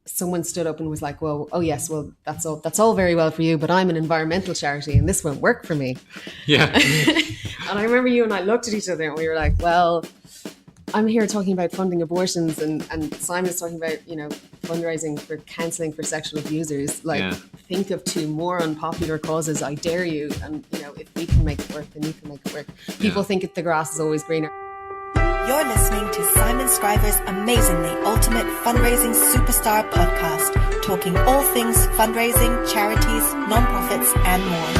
someone stood up and was like, well, oh yes, well, that's all very well for you, but I'm an environmental charity and this won't work for me. Yeah. And I remember you and I looked at each other and we were like, well, I'm here talking about funding abortions and Simon's talking about, fundraising for counselling for sexual abusers. Think of two more unpopular causes, I dare you. And, if we can make it work, then you can make it work. People think the grass is always greener. You're listening to Simon Scriver's amazingly ultimate fundraising superstar podcast, talking all things fundraising, charities, nonprofits, and more.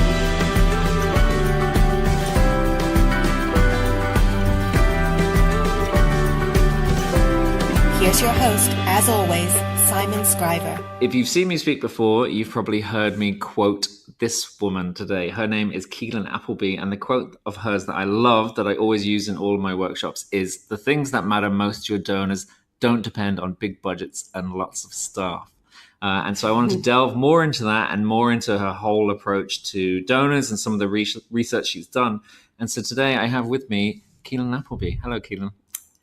Here's your host, as always, Simon Scriver. If you've seen me speak before, you've probably heard me quote this woman today. Her name is Caoileann Appleby, and the quote of hers that I love, that I always use in all of my workshops, is, "The things that matter most to your donors don't depend on big budgets and lots of staff." And so I wanted to delve more into that and more into her whole approach to donors and some of the research she's done. And so today I have with me Caoileann Appleby. Hello, Caoileann.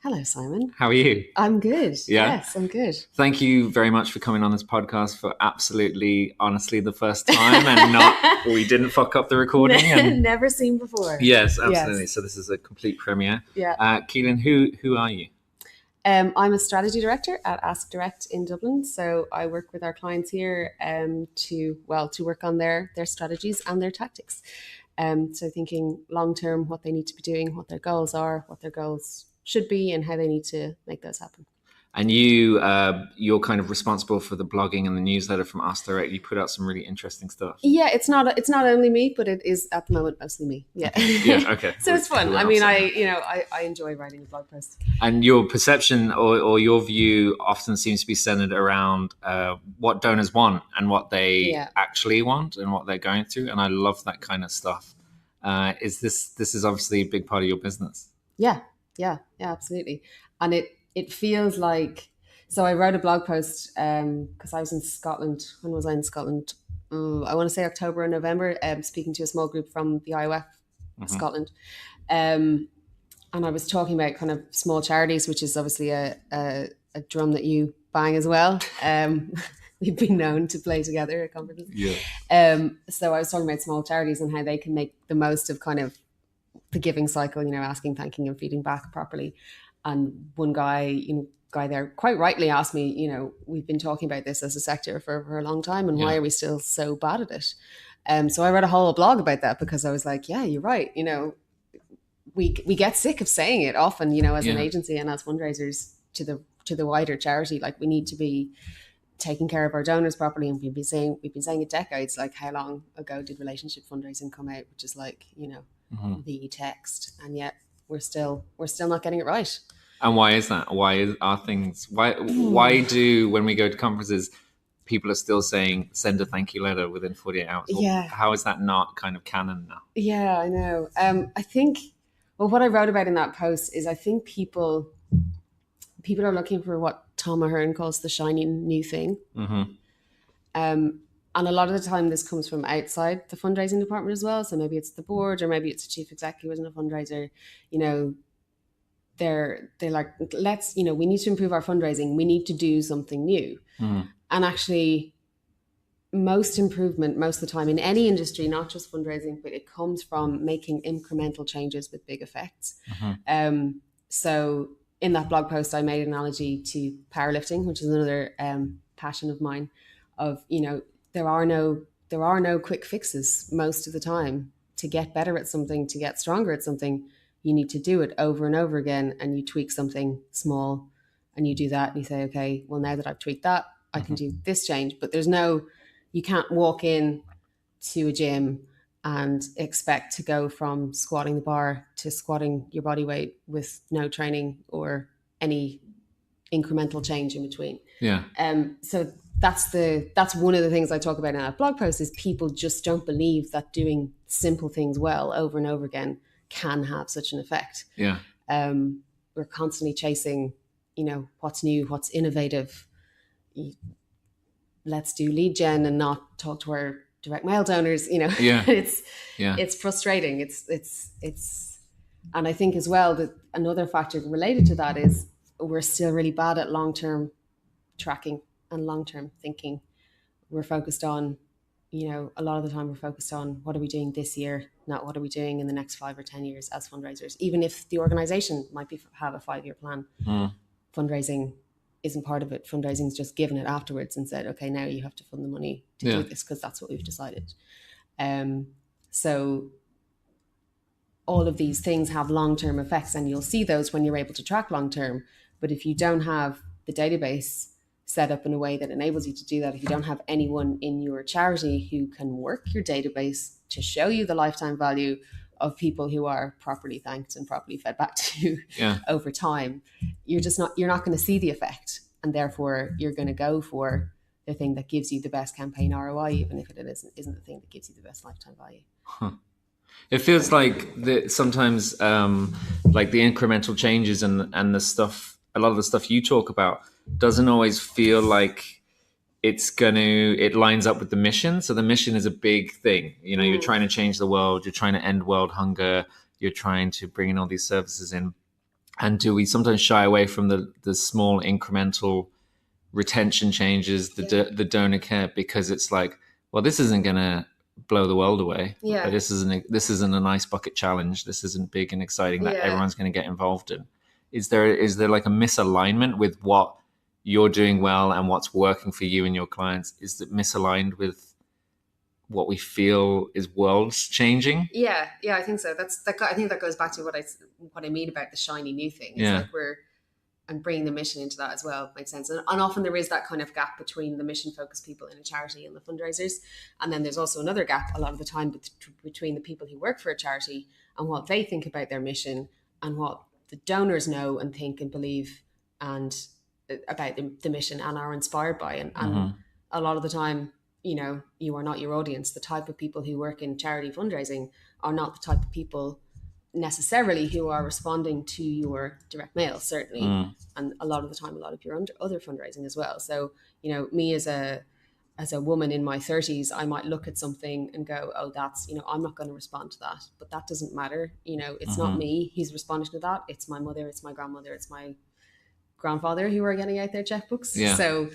Hello, Simon. How are you? I'm good. Yeah? Yes, I'm good. Thank you very much for coming on this podcast for absolutely, honestly, the first time, and we didn't fuck up the recording. And, never seen before. Yes, absolutely. Yes. So this is a complete premiere. Yeah. Caoileann, who are you? I'm a strategy director at Ask Direct in Dublin. So I work with our clients here to work on their strategies and their tactics. So thinking long term, what they need to be doing, what their goals are, what their goals should be, and how they need to make those happen. And you're kind of responsible for the blogging and the newsletter from Ask Direct. You put out some really interesting stuff. Yeah, it's not only me, but it is at the moment mostly me. Yeah. Yeah. Okay. So it's fun. I mean, I enjoy writing a blog post. And your perception or your view often seems to be centered around what donors want and what they actually want and what they're going through. And I love that kind of stuff. This is obviously a big part of your business. Yeah, absolutely. And it feels like, so I wrote a blog post because I was in Scotland. When was I in Scotland? I want to say October or November, speaking to a small group from the IOF Scotland. And I was talking about kind of small charities, which is obviously a drum that you bang as well. We've been known to play together at conferences. Yeah. So I was talking about small charities and how they can make the most of kind of the giving cycle, asking, thanking, and feeding back properly. And one guy there quite rightly asked me, we've been talking about this as a sector for a long time, and why are we still so bad at it? So I wrote a whole blog about that because I was like, yeah, you're right. We get sick of saying it often, as an agency and as fundraisers to the wider charity, like we need to be taking care of our donors properly. And we've been saying it decades, like how long ago did relationship fundraising come out, which is like, the text, and yet we're still not getting it right. And why is that? Why do, when we go to conferences, people are still saying send a thank you letter within 48 hours? Yeah. How is that not kind of canon now? Yeah, I know. I think, what I wrote about in that post is I think people are looking for what Tom Ahern calls the shiny new thing. And a lot of the time this comes from outside the fundraising department as well. So maybe it's the board, or maybe it's a chief executive isn't a fundraiser. They're like, we need to improve our fundraising. We need to do something new. And actually most improvement, most of the time in any industry, not just fundraising, but it comes from making incremental changes with big effects. So in that blog post, I made an analogy to powerlifting, which is another passion of mine, of, there are no quick fixes most of the time. To get better at something, to get stronger at something, you need to do it over and over again, and you tweak something small and you do that and you say, okay, well, now that I've tweaked that, I can do this change. But you can't walk in to a gym and expect to go from squatting the bar to squatting your body weight with no training or any incremental change in between. Yeah. So that's one of the things I talk about in that blog post, is people just don't believe that doing simple things well over and over again can have such an effect. Yeah. We're constantly chasing, what's new, what's innovative. Let's do lead gen and not talk to our direct mail donors. It's frustrating. It's and I think as well that another factor related to that is we're still really bad at long-term tracking and long-term thinking. We're focused on, a lot of the time we're focused on what are we doing this year, not what are we doing in the next 5 or 10 years as fundraisers. Even if the organization might have a 5-year plan, fundraising isn't part of it. Fundraising is just given it afterwards and said, okay, now you have to fund the money to do this because that's what we've decided. So all of these things have long-term effects, and you'll see those when you're able to track long-term. But if you don't have the database set up in a way that enables you to do that, if you don't have anyone in your charity who can work your database to show you the lifetime value of people who are properly thanked and properly fed back to over time, you're not going to see the effect. And therefore you're going to go for the thing that gives you the best campaign ROI, even if it isn't the thing that gives you the best lifetime value. It feels like sometimes like the incremental changes and the stuff, a lot of the stuff you talk about doesn't always feel like it lines up with the mission. So the mission is a big thing. You're trying to change the world, you're trying to end world hunger, you're trying to bring in all these services in. And do we sometimes shy away from the small incremental retention changes, the donor care, because it's like, well, this isn't going to blow the world away. Yeah. This isn't a nice bucket challenge. This isn't big and exciting that everyone's going to get involved in. Is there like a misalignment with what you're doing well and what's working for you and your clients? Is it misaligned with what we feel is world changing? Yeah, I think so. I think that goes back to what I mean about the shiny new thing. It's like and bringing the mission into that as well makes sense. And often there is that kind of gap between the mission focused people in a charity and the fundraisers. And then there's also another gap a lot of the time between the people who work for a charity and what they think about their mission and what the donors know and think and believe and about the mission and are inspired by. And a lot of the time, you are not your audience. The type of people who work in charity fundraising are not the type of people necessarily who are responding to your direct mail, certainly. And a lot of the time, a lot of your other fundraising as well. So, me as a woman in my 30s, I might look at something and go, oh, that's, I'm not going to respond to that. But that doesn't matter. It's not me who's responding to that. It's my mother, it's my grandmother, it's my grandfather who are getting out their checkbooks. Yeah. So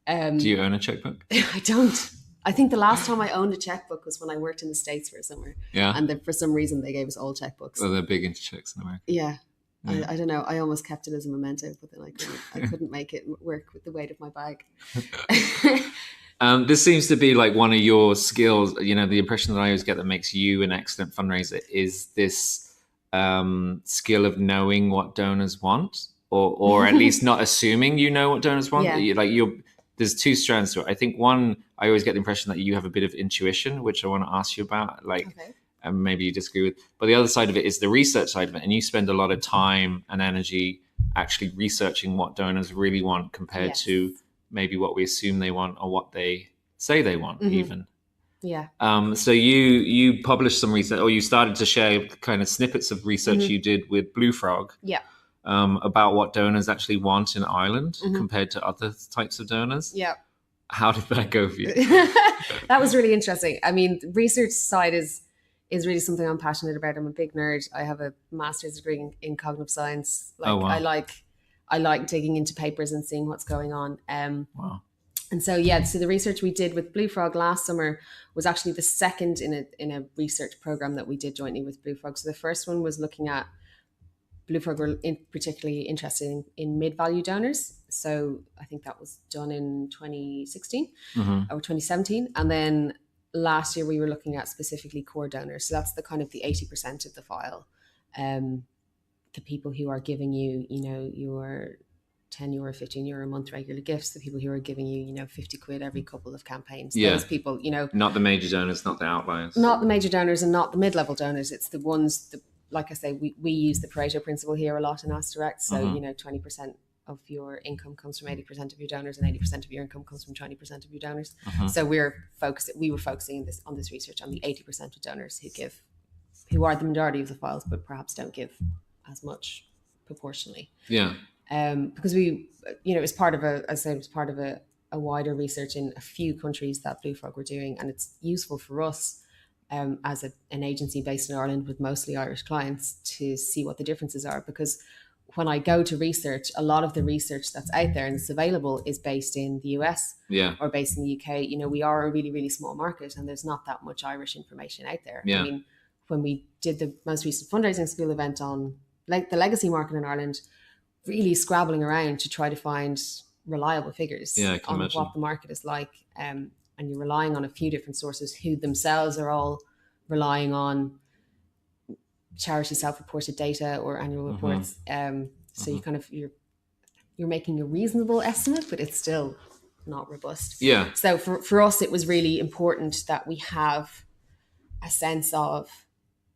do you own a checkbook? I don't. I think the last time I owned a checkbook was when I worked in the States for a summer. Yeah. And for some reason they gave us all checkbooks. Well, they're big into checks in America. Yeah. I don't know. I almost kept it as a memento, but then I couldn't make it work with the weight of my bag. This seems to be like one of your skills. The impression that I always get that makes you an excellent fundraiser is this skill of knowing what donors want, or at least not assuming you know what donors want. Yeah. There's two strands to it. I think one, I always get the impression that you have a bit of intuition, which I want to ask you about, and maybe you disagree with. But the other side of it is the research side of it. And you spend a lot of time and energy actually researching what donors really want compared to maybe what we assume they want or what they say they want even. Yeah. So you published some research, or you started to share kind of snippets of research you did with Blue Frog. Yeah. About what donors actually want in Ireland compared to other types of donors. Yeah. How did that go for you? That was really interesting. I mean, the research side is really something I'm passionate about. I'm a big nerd. I have a master's degree in cognitive science. I like digging into papers and seeing what's going on. Wow. And so the research we did with Blue Frog last summer was actually the second in a research program that we did jointly with Blue Frog. So the first one was looking at Blue Frog were particularly interested in mid-value donors. So I think that was done in 2016 or 2017. And then last year we were looking at specifically core donors. So that's the kind of the 80% of the file. The people who are giving you, your €10, €15 a month regular gifts, the people who are giving you, 50 quid every couple of campaigns. Yeah. Those people, Not the major donors, not the outliers. Not the major donors and not the mid-level donors. It's the ones, like I say, we use the Pareto principle here a lot in Ask Direct. So, 20% of your income comes from 80% of your donors and 80% of your income comes from 20% of your donors. So we were focusing on this research on the 80% of donors who are the majority of the files, but perhaps don't give as much proportionally. Yeah. Because it's part of a wider research in a few countries that Blue Frog were doing. And it's useful for us as an agency based in Ireland with mostly Irish clients to see what the differences are, because when I go to research, a lot of the research that's out there and that's available is based in the US or based in the UK. You know, we are a really, really small market and there's not that much Irish information out there. Yeah. I mean, when we did the most recent fundraising school event on like the legacy market in Ireland, really scrabbling around to try to find reliable figures on what the market is like. And you're relying on a few different sources who themselves are all relying on charity self-reported data or annual reports. So you kind of you're making a reasonable estimate, but it's still not robust. Yeah. So for us, it was really important that we have a sense of,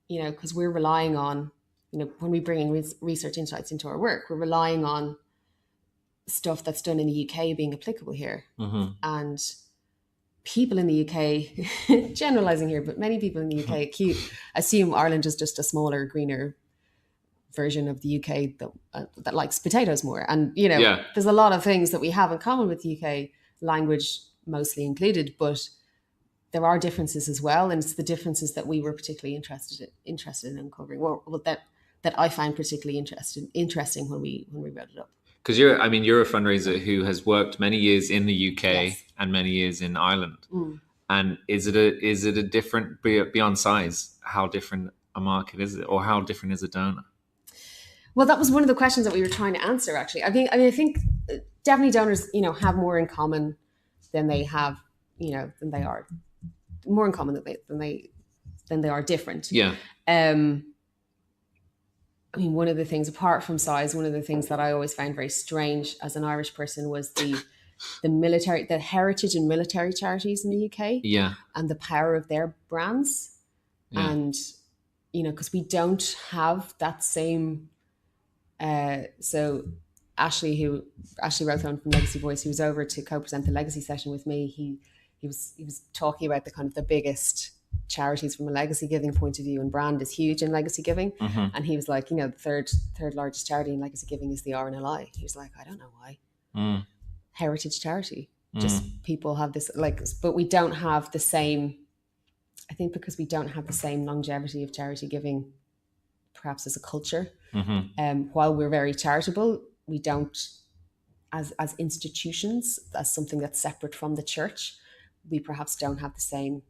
you know, because we're relying on, you know, when we bring in research insights into our work, we're relying on stuff that's done in the UK being applicable here. And people in the UK, generalizing here, but many people in the UK assume Ireland is just a smaller, greener version of the UK that likes potatoes more. And, you know, there's a lot of things that we have in common with the UK, language mostly included, but there are differences as well. And it's the differences that we were particularly interested in uncovering, well that I find particularly interesting when we wrote it up. Because you're a fundraiser who has worked many years in the UK and many years in Ireland. And is it a different, beyond size, how different a market is it, or how different is a donor? Well, that was one of the questions that we were trying to answer, actually. I think definitely donors, you know, have more in common than they have, you know, than they are more in common than they are different. Yeah. I mean, one of the things, apart from size, one of the things that I always found very strange as an Irish person was the heritage and military charities in the UK. Yeah. And the power of their brands. Yeah. And, you know, because we don't have that same. So Ashley Rowthorne from Legacy Voice, who was over to co-present the legacy session with me, he was talking about the kind of the biggest charities from a legacy giving point of view, and brand is huge in legacy giving. And he was like, you know, the third largest charity in legacy giving is the RNLI. He was like, I don't know why. Heritage charity. Just people have this, like, but we don't have the same, I think because we don't have the same longevity of charity giving, perhaps as a culture. While we're very charitable, we don't, as institutions, as something that's separate from the church, we perhaps don't have the same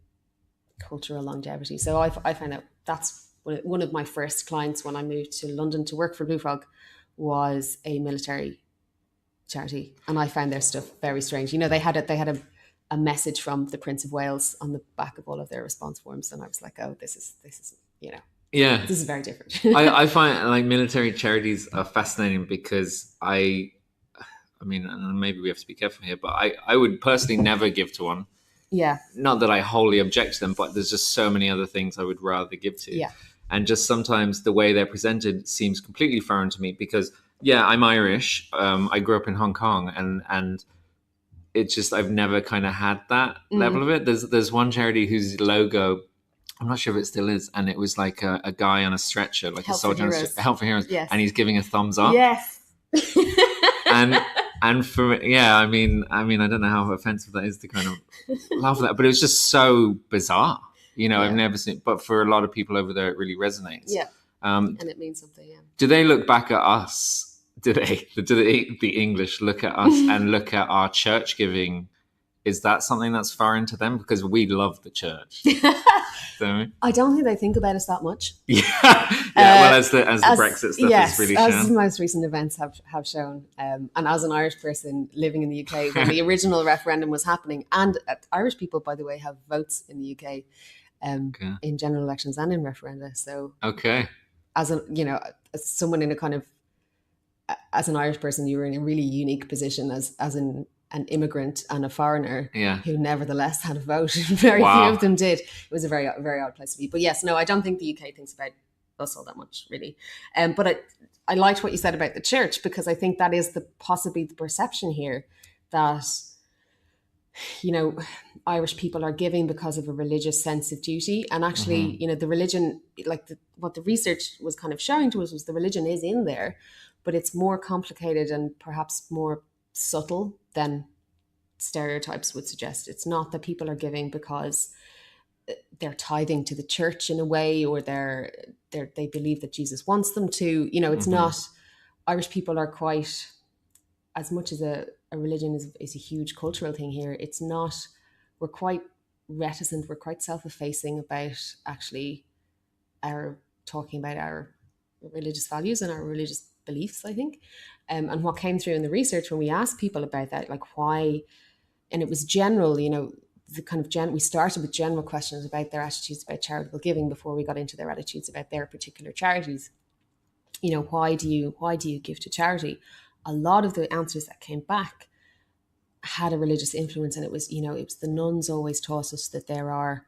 cultural longevity. So I find out that's one of my first clients when I moved to London to work for Blue Frog was a military charity, and I found their stuff very strange. You know, they had a message from the Prince of Wales on the back of all of their response forms, and I was like, oh, this is you know. Yeah, this is very different. I find like military charities are fascinating because I mean, and maybe we have to be careful here, but I would personally never give to one. Yeah. Not that I wholly object to them, but there's just so many other things I would rather give to. Yeah. And just sometimes the way they're presented seems completely foreign to me because, yeah, I'm Irish. I grew up in Hong Kong and it's just, I've never kind of had that level of it. There's one charity whose logo, I'm not sure if it still is, and it was like a guy on a stretcher, like Help a soldier on a stretcher, Help for Heroes, yes. And he's giving a thumbs up. Yes. And for, yeah, I mean, I don't know how offensive that is to kind of laugh at that, but it was just so bizarre. You know, I've never seen, but for a lot of people over there, it really resonates. Yeah. And it means something, yeah. Do they look back at us? Do the English look at us and look at our church giving? Is that something that's foreign to them? Because we love the church. I don't think they think about us that much. Well, as the Brexit stuff has really shown. As the most recent events have shown. And as an Irish person living in the UK, when the original referendum was happening, and Irish people, by the way, have votes in the UK in general elections and in referenda. So, as as someone in a kind of, as an Irish person, you were in a really unique position as an immigrant and a foreigner who nevertheless had a vote. Very few of them did. It was a very, very odd place to be. But yes, no, I don't think the UK thinks about us all that much, really. But I liked what you said about the church, because I think that is possibly the perception here that, you know, Irish people are giving because of a religious sense of duty. And actually, you know, the religion, like what the research was kind of showing to us was the religion is in there, but it's more complicated and perhaps more subtle than stereotypes would suggest. It's not that people are giving because they're tithing to the church in a way, or they believe that Jesus wants them to. You know, it's not Irish people are quite, as much as a religion is a huge cultural thing here, it's not, we're quite reticent, we're quite self-effacing about actually our talking about our religious values and our religious beliefs, I think. And what came through in the research when we asked people about that, like why, and it was general, the kind of we started with general questions about their attitudes about charitable giving before we got into their attitudes about their particular charities. Why do you give to charity? A lot of the answers that came back had a religious influence, and it was the nuns always taught us that there are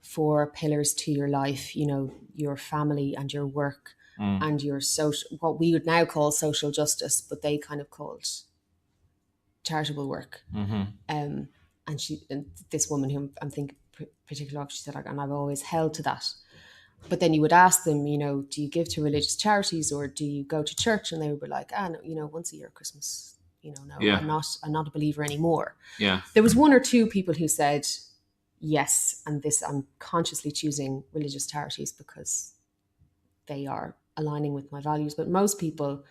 4 pillars to your life, your family and your work and your social, what we would now call social justice, but they kind of called charitable work. And this woman who I'm thinking particularly of, she said, and I've always held to that. But then you would ask them, do you give to religious charities or do you go to church? And they would be like, no, once a year, Christmas, no, yeah. I'm not a believer anymore. Yeah. There was 1 or 2 people who said, yes, and this, I'm consciously choosing religious charities because they are aligning with my values. But most people,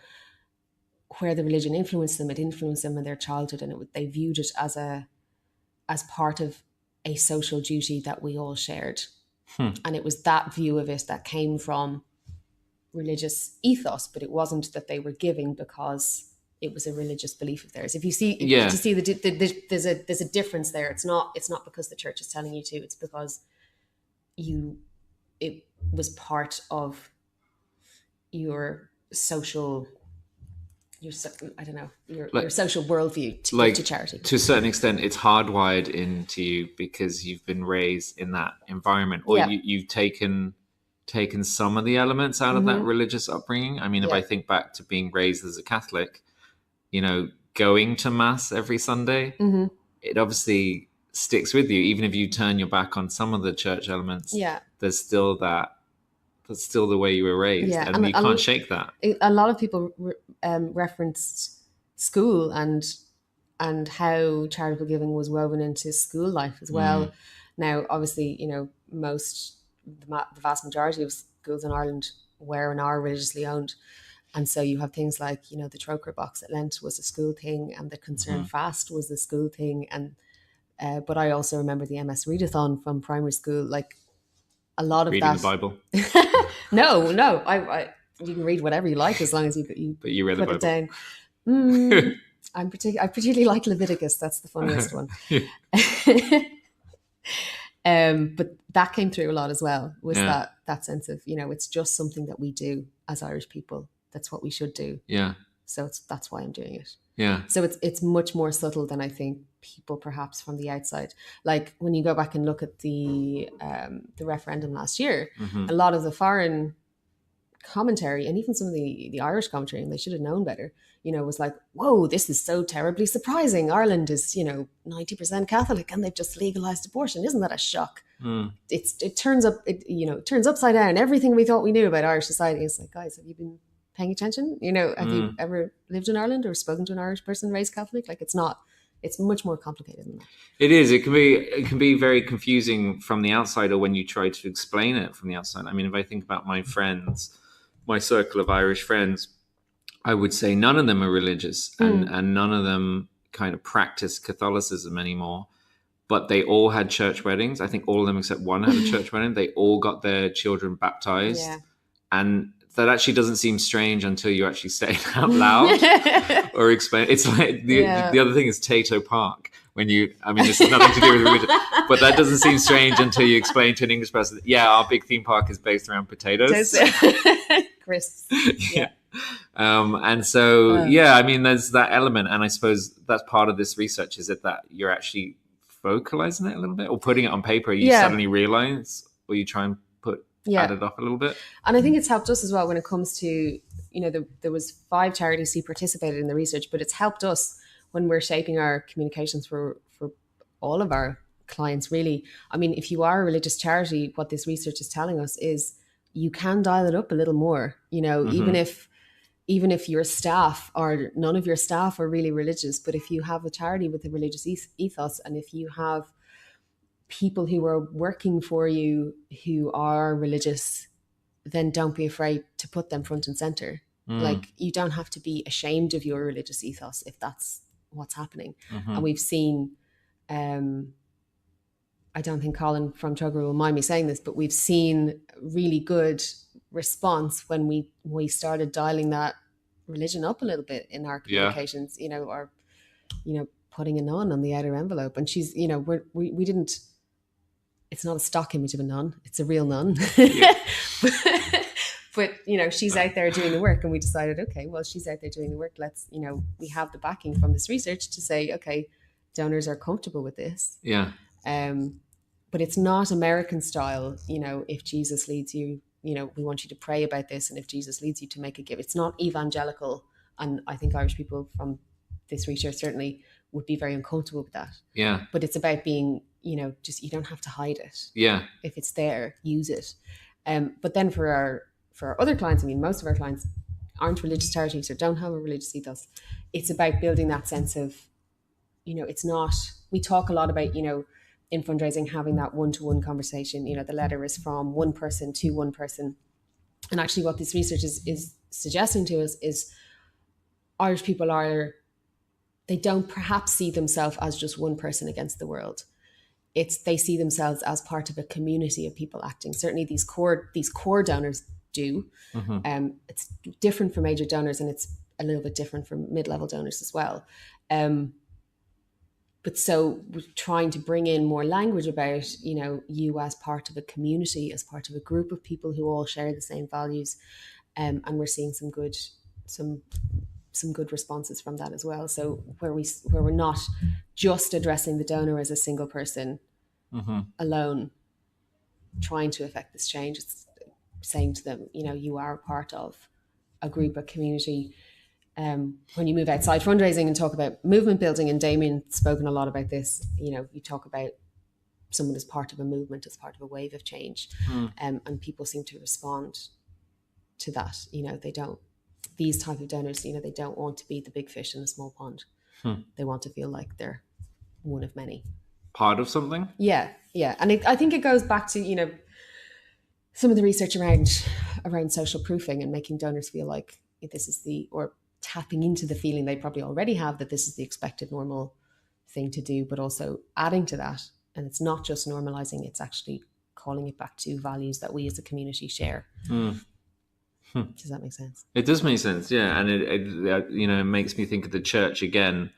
where the religion influenced them, it influenced them in their childhood, and they viewed it as part of a social duty that we all shared. And it was that view of it that came from religious ethos, but it wasn't that they were giving because it was a religious belief of theirs. If you see, there's a difference there. It's not because the church is telling you to. It's because it was part of your social, your social worldview to give to charity. To a certain extent, it's hardwired into you because you've been raised in that environment, or you've taken some of the elements out of that religious upbringing. I mean, if I think back to being raised as a Catholic, going to mass every Sunday, it obviously sticks with you, even if you turn your back on some of the church elements. Yeah, there's still that. That's still the way you were raised, and you can't shake that. A lot of people referenced school and how charitable giving was woven into school life as well. Now, obviously, the vast majority of schools in Ireland were and are religiously owned. And so you have things like, the Troker box at Lent was a school thing, and the Concern Fast was a school thing. And but I also remember the MS Readathon from primary school, like a lot of reading the Bible. No, I you can read whatever you like as long as you but you read the Bible. It down. I particularly like Leviticus. That's the funniest one. But that came through a lot as well, was that sense of, it's just something that we do as Irish people. That's what we should do. Yeah. So that's why I'm doing it. Yeah. So it's much more subtle than I think people perhaps from the outside. Like when you go back and look at the referendum last year, a lot of the foreign commentary and even some of the Irish commentary, and they should have known better, was like, whoa, this is so terribly surprising. Ireland is, 90% Catholic and they've just legalized abortion. Isn't that a shock? It turns upside down everything we thought we knew about Irish society. It's like, guys, have you been paying attention? Have you ever lived in Ireland or spoken to an Irish person raised Catholic? Like, it's much more complicated than that. It is. It can be very confusing from the outside, or when you try to explain it from the outside. I mean, if I think about my friends, my circle of Irish friends, I would say none of them are religious, and none of them kind of practice Catholicism anymore. But they all had church weddings. I think all of them except one had a church wedding. They all got their children baptized. Yeah. And that actually doesn't seem strange until you actually say it out loud or explain. It's like the other thing is Tato Park. This has nothing to do with religion, but that doesn't seem strange until you explain to an English person, our big theme park is based around potatoes. Crisps. Yeah. And so, there's that element. And I suppose that's part of this research, is that you're actually vocalizing it a little bit or putting it on paper. You suddenly realize, or you try and add it up a little bit. And I think it's helped us as well when it comes to, there was 5 charities who participated in the research, but it's helped us when we're shaping our communications for all of our clients, really. I mean, if you are a religious charity, what this research is telling us is you can dial it up a little more, even if your staff or none of your staff are really religious, but if you have a charity with a religious ethos, and if you have people who are working for you who are religious, then don't be afraid to put them front and center. Like, you don't have to be ashamed of your religious ethos if that's what's happening. And we've seen, I don't think Colin from Tugger will mind me saying this, but we've seen really good response when we started dialing that religion up a little bit in our communications, you know, or, you know, putting a nun on the outer envelope. And she's, you know, we didn't, it's not a stock image of a nun, it's a real nun. But, you know, she's out there doing the work, and we decided, okay, well, she's out there doing the work. Let's, you know, we have the backing from this research to say, okay, donors are comfortable with this. Yeah. But it's not American style, you know, if Jesus leads you, you know, we want you to pray about this. And if Jesus leads you to make a gift, it's not evangelical. And I think Irish people from this research certainly would be very uncomfortable with that. Yeah. But it's about being, you know, just, you don't have to hide it. Yeah. If it's there, use it. But then for our other clients, I mean, most of our clients aren't religious charities or don't have a religious ethos. It's about building that sense of, you know, it's not, we talk a lot about, you know, in fundraising, having that one-to-one conversation. You know, the letter is from one person to one person. And actually what this research is suggesting to us is Irish people they don't perhaps see themselves as just one person against the world. They see themselves as part of a community of people acting. Certainly these core donors do. It's different for major donors, and it's a little bit different for mid-level donors as well. But so we're trying to bring in more language about, you know, you as part of a community, as part of a group of people who all share the same values. And we're seeing some good responses from that as well. So where we're not just addressing the donor as a single person alone, trying to affect this change, it's saying to them, you know, you are a part of a group, a community. When you move outside fundraising and talk about movement building, and Damien's spoken a lot about this, you know, you talk about someone as part of a movement, as part of a wave of change. And people seem to respond to that. You know, these type of donors, you know, they don't want to be the big fish in the small pond. They want to feel like they're one of many. Part of something? Yeah. And I think it goes back to, you know, some of the research around social proofing and making donors feel like this is or tapping into the feeling they probably already have that this is the expected normal thing to do, but also adding to that. And it's not just normalizing, it's actually calling it back to values that we as a community share. Does that make sense? It does make sense, yeah. And it you know, it makes me think of the church again,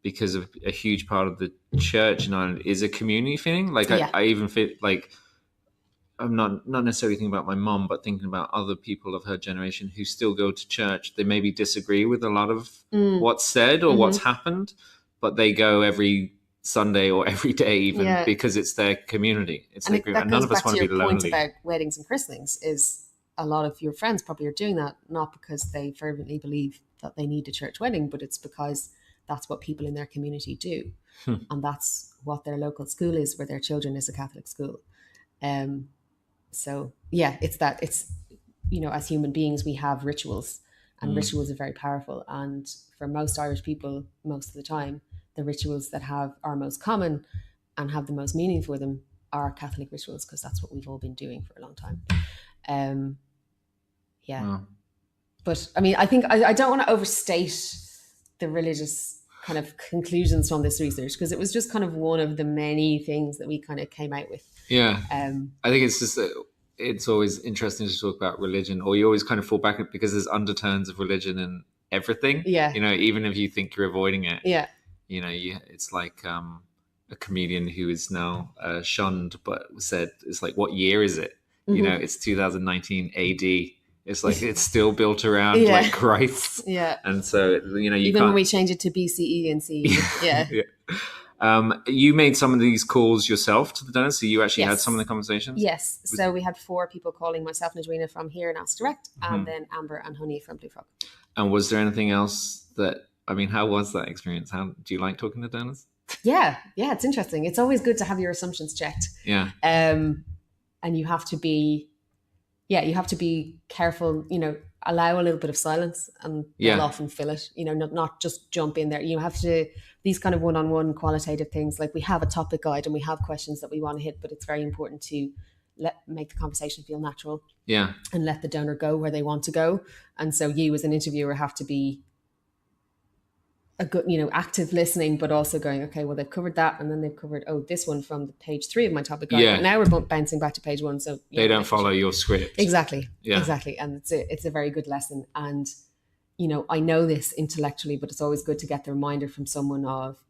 because of a huge part of the church in Ireland is a community feeling. Like I even feel like I'm not necessarily thinking about my mom, but thinking about other people of her generation who still go to church. They maybe disagree with a lot of what's said or what's happened, but they go every Sunday or every day even because it's their community. It's their group. And none of us want to be lonely. Point about weddings and christenings is a lot of your friends probably are doing that, not because they fervently believe that they need a church wedding, but it's because that's what people in their community do. And that's what their local school is, where their children is a Catholic school. So yeah, it's, you know, as human beings, we have rituals, and rituals are very powerful. And for most Irish people, most of the time, the rituals that are most common and have the most meaning for them are Catholic rituals, because that's what we've all been doing for a long time. But I mean, I think I don't want to overstate the religious kind of conclusions from this research, because it was just kind of one of the many things that we kind of came out with. Yeah. I think it's just, it's always interesting to talk about religion, or you always kind of fall back because there's undertones of religion in everything. Yeah. You know, even if you think you're avoiding it. Yeah. You know, it's like a comedian who is now shunned, but said, it's like, what year is it? You know, it's 2019 AD. It's like it's still built around like Christ. Yeah. And so, you know, even when we change it to BCE and CE. Yeah. You made some of these calls yourself to the donors, so you actually had some of the conversations? Yes. So we had 4 people calling, myself and Edwina from here in Ask Direct, and then Amber and Honey from Blue Frog. And was there anything else how was that experience? How do you like talking to donors? Yeah, it's interesting. It's always good to have your assumptions checked. Yeah. And you have to be careful, you know, allow a little bit of silence, and they'll often fill it, you know, not just jump in there. You have to, these kind of one-on-one qualitative things, like we have a topic guide and we have questions that we want to hit, but it's very important to make the conversation feel natural. Yeah. And let the donor go where they want to go. And so you as an interviewer have to be a good, active listening, but also going, okay, well, they've covered that. And then they've covered, this one from the page 3 of my topic guide. Yeah. But now we're bouncing back to page 1. So they don't follow your script. Exactly. Yeah. Exactly. And it's a very good lesson. And, I know this intellectually, but it's always good to get the reminder from someone of,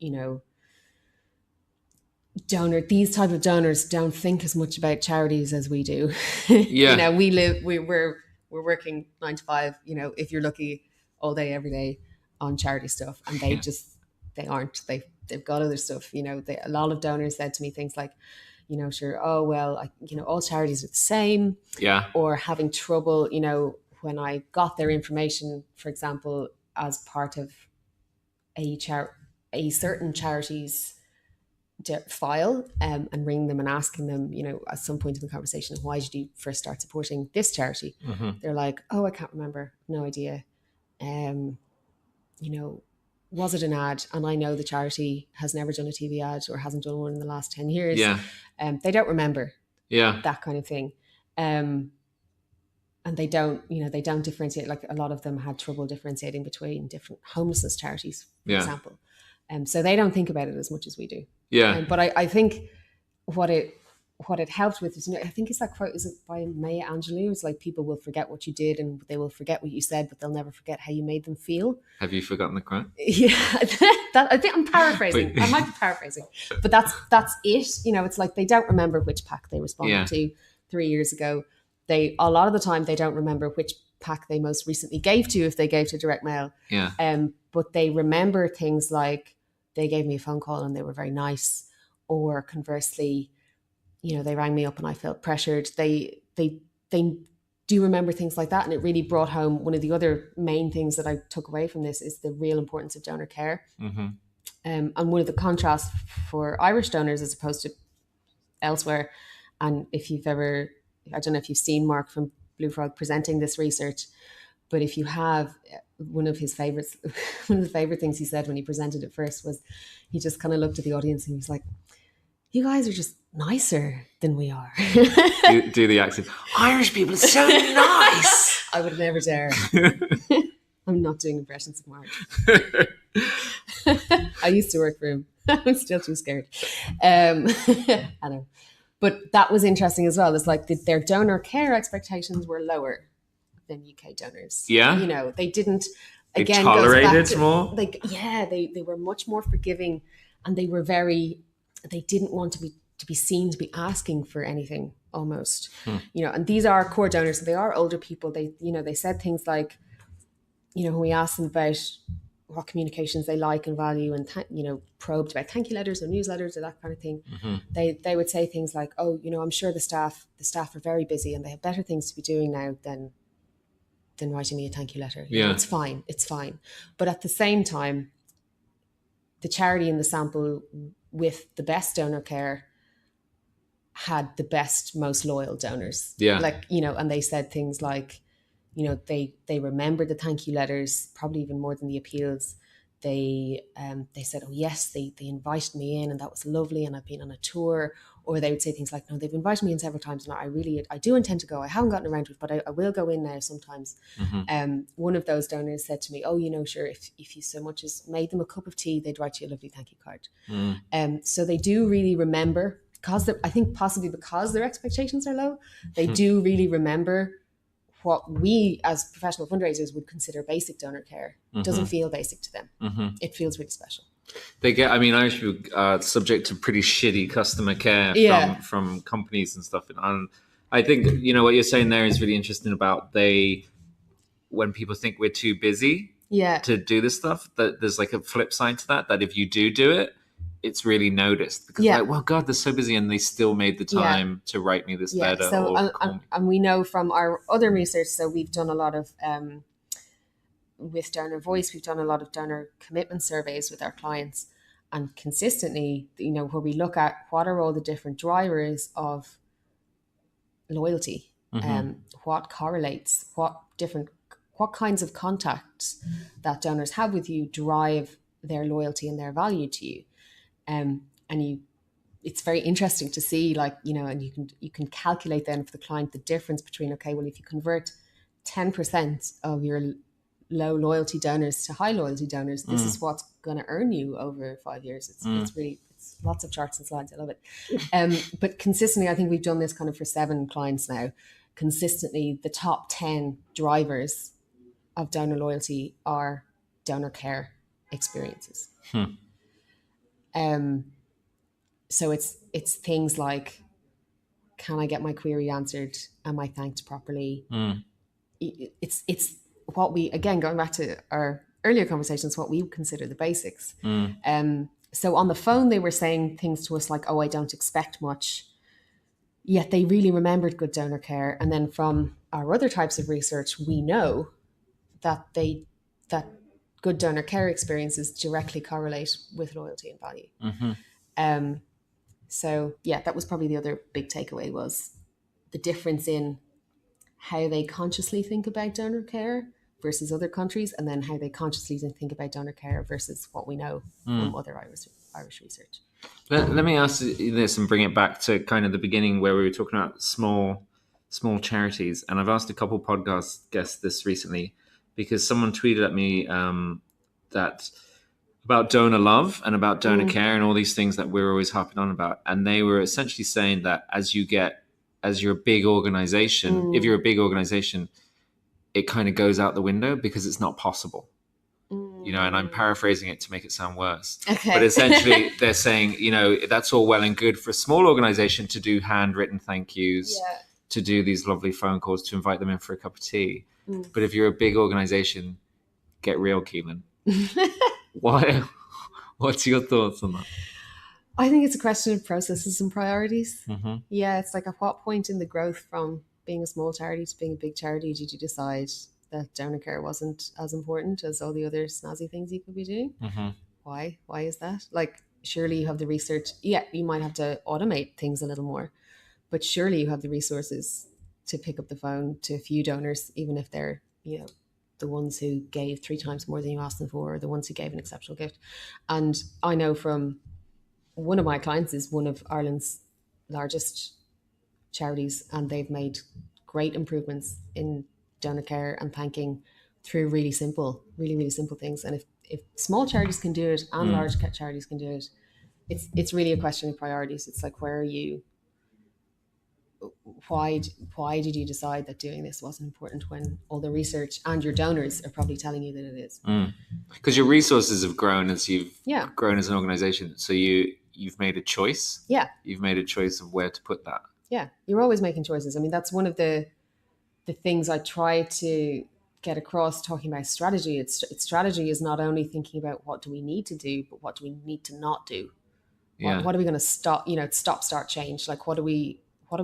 these type of donors don't think as much about charities as we do. Yeah. We're working 9 to 5, if you're lucky, all day, every day on charity stuff. And they aren't, they've got other stuff, a lot of donors said to me things like, sure, all charities are the same. Yeah. Or having trouble, when I got their information, for example, as part of a certain charity's file, and ringing them and asking them, at some point in the conversation, why did you first start supporting this charity? Mm-hmm. They're like, I can't remember, no idea. Was it an ad? And I know the charity has never done a TV ad or hasn't done one in the last 10 years. Yeah. They don't remember. Yeah. That kind of thing. And they don't differentiate. Like, a lot of them had trouble differentiating between different homelessness charities, for example. So they don't think about it as much as we do. Yeah. But I think what it helped with is, I think it's that quote, is it by Maya Angelou? It's like, people will forget what you did and they will forget what you said, but they'll never forget how you made them feel. Have you forgotten the quote? Yeah, I think I'm paraphrasing. I might be paraphrasing, but that's it. It's like, they don't remember which pack they responded to 3 years ago. A lot of the time they don't remember which pack they most recently gave to, if they gave to direct mail. Yeah. But they remember things like, they gave me a phone call and they were very nice, or conversely, they rang me up and I felt pressured. They do remember things like that. And it really brought home, one of the other main things that I took away from this is the real importance of donor care. Mm-hmm. And one of the contrasts for Irish donors as opposed to elsewhere. And if you've ever, I don't know if you've seen Mark from Blue Frog presenting this research, but if you have, one of the favorite things he said when he presented it first was, he just kind of looked at the audience and he was like, you guys are just nicer than we are. do the accent. Irish people are so nice. I would never dare. I'm not doing impressions of Mark. I used to work for him. I'm still too scared. I know. But that was interesting as well. It's like their donor care expectations were lower than UK donors. Yeah. They didn't, they again, tolerated more. Like, they were much more forgiving, and they didn't want to be seen to be asking for anything almost. And these are core donors, so they are older people. They said things like, when we asked them about what communications they like and value, and probed about thank you letters or newsletters or that kind of thing, they would say things like, I'm sure the staff are very busy and they have better things to be doing now than writing me a thank you letter. It's fine. But at the same time, the charity in the sample with the best donor care had the best, most loyal donors. Yeah. And they said things like, they remembered the thank you letters, probably even more than the appeals. They said, oh yes, they invited me in and that was lovely, and I've been on a tour. Or they would say things like, no, they've invited me in several times and I do intend to go. I haven't gotten around to it, but I will go in now sometimes. One of those donors said to me, sure, if you so much as made them a cup of tea, they'd write you a lovely thank you card. So they do really remember, because I think possibly because their expectations are low, they do really remember what we as professional fundraisers would consider basic donor care. Doesn't feel basic to them. It feels really special. Irish people are subject to pretty shitty customer care from companies and stuff. And I think, what you're saying there is really interesting about when people think we're too busy to do this stuff, that there's like a flip side to that if you do it, it's really noticed, because well, God, they're so busy and they still made the time to write me this letter. So, and we know from our other research, so we've done a lot of, with Donor Voice, we've done a lot of donor commitment surveys with our clients, and consistently, where we look at what are all the different drivers of loyalty, what correlates, what kinds of contacts that donors have with you drive their loyalty and their value to you. And it's very interesting to see, like, and you can calculate then for the client the difference between, okay, well, if you convert 10% of your low loyalty donors to high loyalty donors, this is what's going to earn you over 5 years. It's lots of charts and slides. I love it. But consistently, I think we've done this kind of for 7 clients now. Consistently, the top 10 drivers of donor loyalty are donor care experiences. So it's things like, can I get my query answered? Am I thanked properly? It's what we, again, going back to our earlier conversations, what we consider the basics. So on the phone, they were saying things to us like, oh, I don't expect much. Yet they really remembered good donor care. And then from our other types of research, we know that good donor care experiences directly correlate with loyalty and value. So yeah, that was probably the other big takeaway, was the difference in how they consciously think about donor care versus other countries, and then how they consciously think about donor care versus what we know from other Irish research. Let me ask you this and bring it back to kind of the beginning where we were talking about small charities. And I've asked a couple podcast guests this recently because someone tweeted at me that about donor love and about donor care and all these things that we're always harping on about. And they were essentially saying that as you're a big organization, if you're a big organization, it kind of goes out the window because it's not possible. And I'm paraphrasing it to make it sound worse. Okay. But essentially they're saying, that's all well and good for a small organization to do handwritten thank yous, to do these lovely phone calls, to invite them in for a cup of tea. But if you're a big organization, get real, Caoileann. Why? What's your thoughts on that? I think it's a question of processes and priorities. Yeah, it's like, at what point in the growth from being a small charity to being a big charity did you decide that donor care wasn't as important as all the other snazzy things you could be doing? Why is that? Like, surely you have the research. Yeah, you might have to automate things a little more, but surely you have the resources to pick up the phone to a few donors, even if they're, the ones who gave 3 times more than you asked them for, or the ones who gave an exceptional gift. And I know from one of my clients is one of Ireland's largest charities, and they've made great improvements in donor care and thanking through really simple things. And if small charities can do it and large charities can do it, it's really a question of priorities. It's like, where are you? Why did you decide that doing this wasn't important when all the research and your donors are probably telling you that it is? Because your resources have grown as you've grown as an organization. So you've made a choice. Yeah. You've made a choice of where to put that. Yeah. You're always making choices. I mean, that's one of the things I try to get across talking about strategy. It's strategy is not only thinking about what do we need to do, but what do we need to not do? Yeah. What are we going to stop, start, change? Like, what are we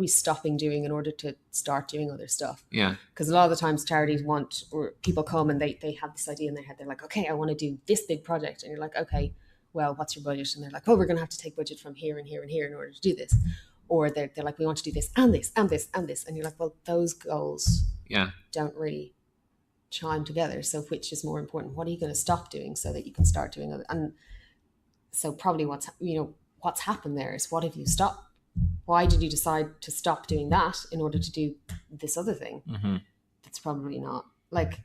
stopping doing in order to start doing other stuff? Yeah. Because a lot of the times charities or people come and they have this idea in their head. They're like, okay, I want to do this big project. And you're like, okay, well, what's your budget? And they're like, oh, we're going to have to take budget from here and here and here in order to do this. Or they're like, we want to do this and this and this and this. And you're like, well, those goals don't really chime together. So which is more important? What are you going to stop doing so that you can start doing other? And so probably what's happened there is, what have you stopped? Why did you decide to stop doing that in order to do this other thing? That's probably not, like,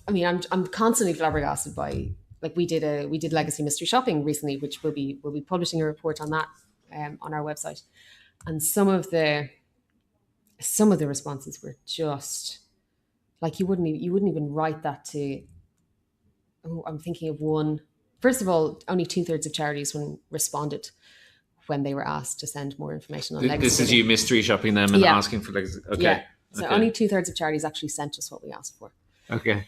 I mean, I'm constantly flabbergasted by, like, we did legacy mystery shopping recently, which we'll be publishing a report on that on our website. And some of the responses were just like, you wouldn't even write that to. Oh, I'm thinking of one. First of all, only 2/3 of charities responded when they were asked to send more information on legacy. This is you mystery shopping them and asking for legacy. Okay. Yeah. So only 2/3 of charities actually sent us what we asked for. Okay.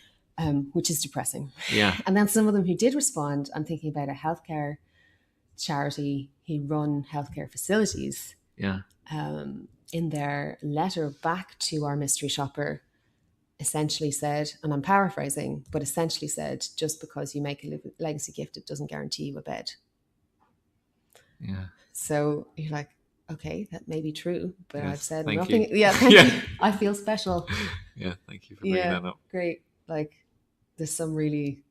Which is depressing. Yeah. And then some of them who did respond, I'm thinking about a healthcare charity who run healthcare facilities. Yeah. In their letter back to our mystery shopper, essentially said, and I'm paraphrasing, but essentially said, just because you make a legacy gift, it doesn't guarantee you a bed. Yeah. So you're like, okay, that may be true, but I've said nothing. You. Yeah, thank you. I feel special. Yeah, thank you for bringing that up. Great. Like, there's some really,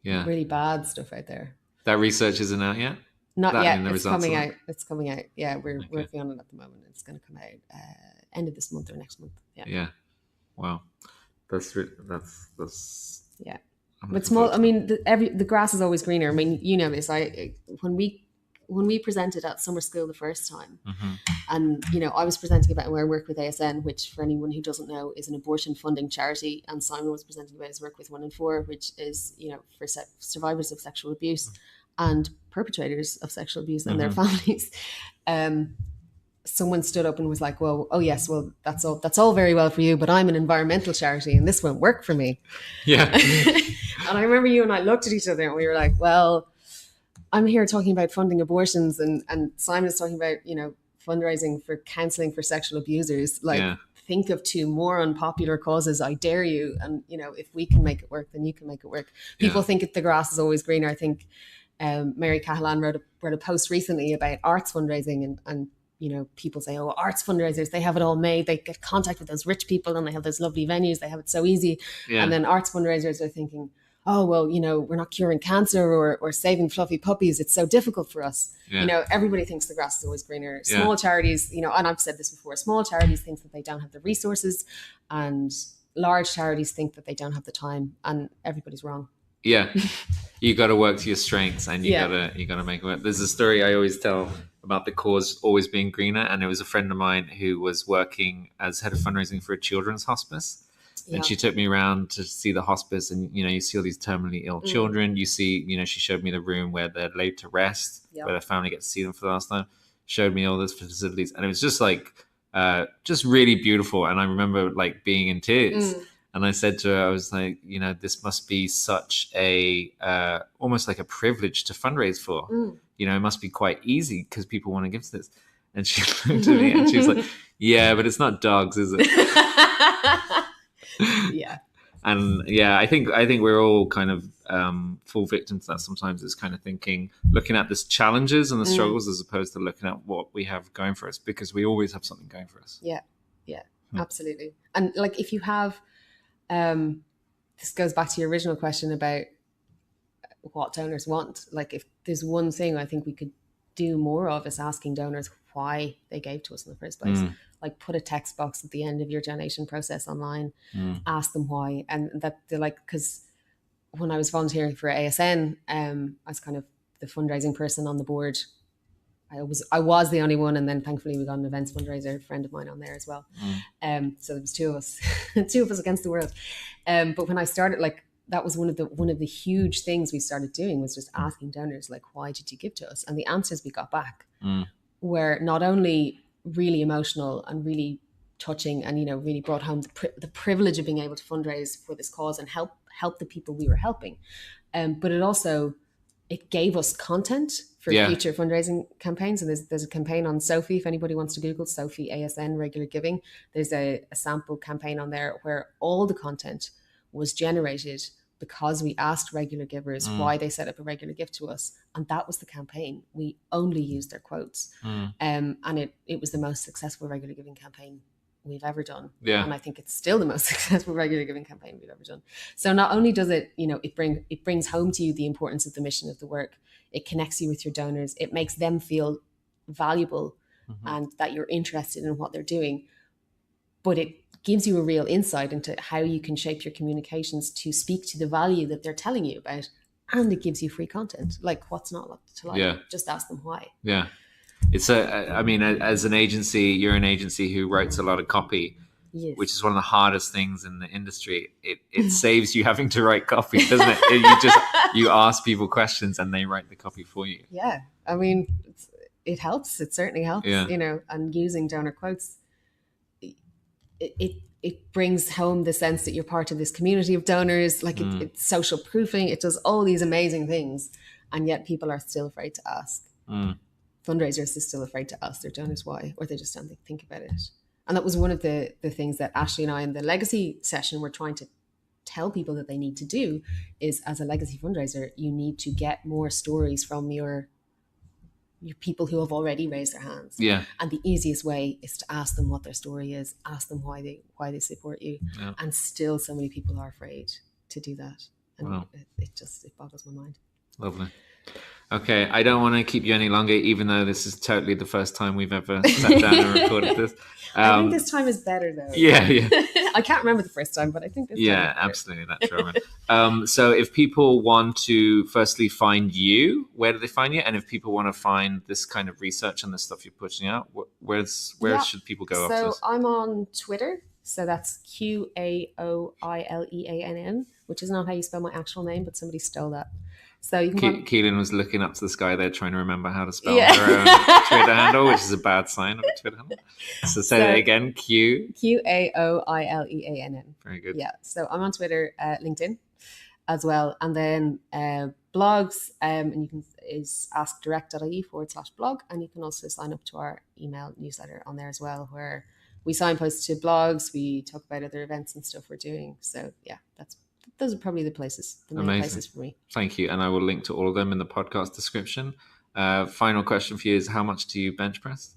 really bad stuff out there. That research isn't out yet? Not that yet. and the It's results coming of out. It's coming out. Yeah, we're Okay. working on it at the moment. It's going to come out end of this month or next month. Yeah. Yeah. Wow. That's Yeah. I'm But looking small. forward I to mean, the grass is always greener. I mean, you know this. When we presented at summer school the first time, and you know, I was presenting about where I work with ASN, which for anyone who doesn't know is an abortion funding charity, and Simon was presenting about his work with 1 in 4, which is, you know, for survivors of sexual abuse and perpetrators of sexual abuse and their families. Someone stood up and was like, well, oh yes, well, that's all very well for you, but I'm an environmental charity and this won't work for me. Yeah. And I remember you and I looked at each other and we were like, well, I'm here talking about funding abortions, and Simon is talking about, you know, fundraising for counseling for sexual abusers. Like, think of 2 more unpopular causes, I dare you. And, you know, if we can make it work, then you can make it work. People think the grass is always greener. I think Mary Caoileann wrote a post recently about arts fundraising, and you know, people say, oh, arts fundraisers, they have it all made. They get contact with those rich people and they have those lovely venues. They have it so easy. Yeah. And then arts fundraisers are thinking, oh, well, you know, we're not curing cancer or saving fluffy puppies. It's so difficult for us. Yeah. You know, everybody thinks the grass is always greener. Small charities, you know, and I've said this before, small charities think that they don't have the resources, and large charities think that they don't have the time, and everybody's wrong. Yeah. You got to work to your strengths, and you gotta make it work. There's a story I always tell about the cause always being greener, and it was a friend of mine who was working as head of fundraising for a children's hospice, and she took me around to see the hospice, and you know, you see all these terminally ill children. You see, you know, she showed me the room where they're laid to rest, where their family gets to see them for the last time. Showed me all those facilities, and it was just like just really beautiful. And I remember like being in tears. And I said to her, I was like, you know, this must be such a almost like a privilege to fundraise for. You know, it must be quite easy because people want to give to this. And she looked at me and she was like, yeah, but it's not dogs, is it? Yeah. And yeah, I think we're all kind of fall victim to that sometimes, is kind of thinking, looking at the challenges and the struggles as opposed to looking at what we have going for us, because we always have something going for us. Yeah, absolutely. And like, if you have, this goes back to your original question about what donors want. Like, if there's one thing I think we could do more of, is asking donors why they gave to us in the first place. Like, put a text box at the end of your donation process online, ask them why. And that they're like, because when I was volunteering for ASN, I was kind of the fundraising person on the board. I was the only one, and then thankfully we got an events fundraiser, a friend of mine, on there as well. So there was 2 of us, 2 of us against the world. But when I started, like, that was one of the huge things we started doing, was just asking donors, like, why did you give to us? And the answers we got back were not only really emotional and really touching, and, you know, really brought home the privilege of being able to fundraise for this cause and help the people we were helping, but it gave us content for future fundraising campaigns. And there's a campaign on Sophie, if anybody wants to Google Sophie ASN regular giving. There's a sample campaign on there where all the content was generated because we asked regular givers why they set up a regular gift to us. And that was the campaign. We only used their quotes. And it was the most successful regular giving campaign we've ever done. And I think it's still the most successful regular giving campaign we've ever done. So not only does it, you know, it brings home to you the importance of the mission of the work, it connects you with your donors, it makes them feel valuable and that you're interested in what they're doing, but it gives you a real insight into how you can shape your communications to speak to the value that they're telling you about. And it gives you free content. Like, what's not to like? Just ask them why. It's I mean, as an agency, you're an agency who writes a lot of copy, which is one of the hardest things in the industry. It saves you having to write copy, doesn't it? You ask people questions and they write the copy for you. Yeah. I mean, it helps. It certainly helps, you know, and using donor quotes, it brings home the sense that you're part of this community of donors. Like, it's social proofing. It does all these amazing things. And yet people are still afraid to ask. Fundraisers are still afraid to ask their donors why, or they just don't think about it. And that was one of the things that Ashley and I in the legacy session were trying to tell people that they need to do, is, as a legacy fundraiser, you need to get more stories from your people who have already raised their hands. And the easiest way is to ask them what their story is, ask them why they support you. And still so many people are afraid to do that. And it boggles my mind. Lovely. Okay, I don't want to keep you any longer, even though this is totally the first time we've ever sat down and recorded this. I think this time is better, though. Yeah. I can't remember the first time, but I think this time is better. Absolutely. That's right. So if people want to firstly find you, where do they find you? And if people want to find this kind of research and the stuff you're pushing out, where should people go after this? So I'm on Twitter. So that's Caoileann, which is not how you spell my actual name, but somebody stole that. So you can Caoileann was looking up to the sky there trying to remember how to spell her own Twitter handle, which is a bad sign of a Twitter handle. So say that again, Caoileann. Very good. Yeah. So I'm on Twitter, LinkedIn as well. And then blogs, and you can is askdirect.ie/blog. And you can also sign up to our email newsletter on there as well, where we signpost to blogs, we talk about other events and stuff we're doing. So yeah, those are probably the main places for me. Thank you. And I will link to all of them in the podcast description. Final question for you is, how much do you bench press?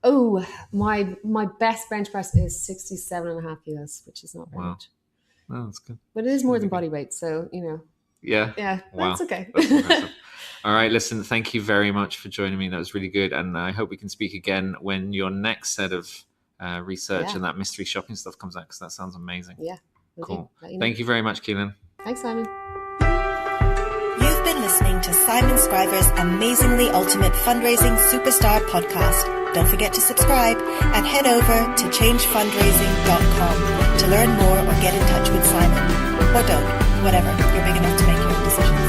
Oh, my best bench press is 67.5 kilos, which is not very much. Oh, that's good. But it is more than body weight, so, Yeah. Wow. That's okay. That's impressive. All right, listen, thank you very much for joining me. That was really good. And I hope we can speak again when your next set of research and that mystery shopping stuff comes out, because that sounds amazing. Yeah. Cool. Thank you very much, Caoileann. Thanks, Simon. You've been listening to Simon Scriver's Amazingly Ultimate Fundraising Superstar podcast. Don't forget to subscribe and head over to changefundraising.com to learn more or get in touch with Simon. Or don't, whatever. You're big enough to make your own decisions.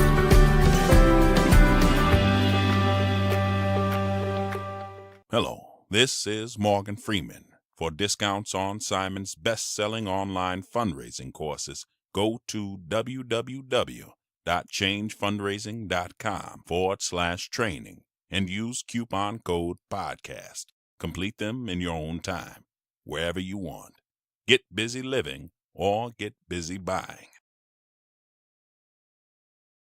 Hello, this is Morgan Freeman. For discounts on Simon's best-selling online fundraising courses, go to www.changefundraising.com/training and use coupon code podcast. Complete them in your own time, wherever you want. Get busy living or get busy buying.